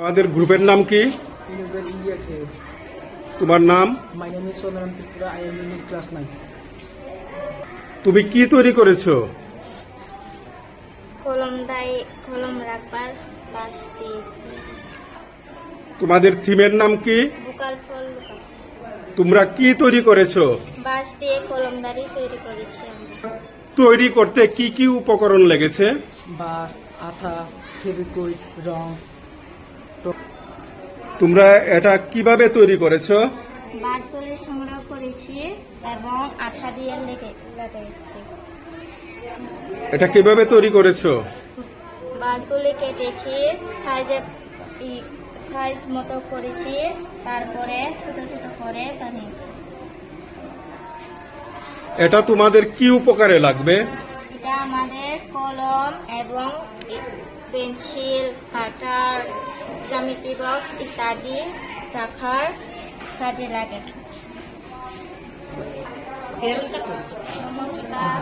আমাদের গ্রুপের নাম কি? তোমার নাম? My name is Sonaram Tripura. I am in class 9. তুমি কি তৈরি করেছো? কলম রাখবার প্লাস্টিক। তোমাদের থিমের নাম কি? বুকাল ফল লুকা। তোমরা কি তৈরি করেছো? বাঁশ দিয়ে কলমদারি তৈরি করেছি আমরা। তৈরি করতে কি কি উপকরণ লেগেছে? বাঁশ, আঠা, ফেভিকুইক, রং। তোমরা এটা কিভাবে তৈরি করেছো? বাঁশগুলি সংগ্রহ করেছি এবং আঠা দিয়ে লাগাইছি। এটা কিভাবে তৈরি করেছো? বাঁশগুলি কেটেছি, সাইজ মতো করেছি, তারপরে ছোট ছোট করে বানিয়েছি। এটা তোমাদের কি উপকারে লাগবে? এটা আমাদের কলম এবং পেন্সিল, কাটার, জ্যামিতি বক্স ইত্যাদি রাখার কাজে লাগে। নমস্কার।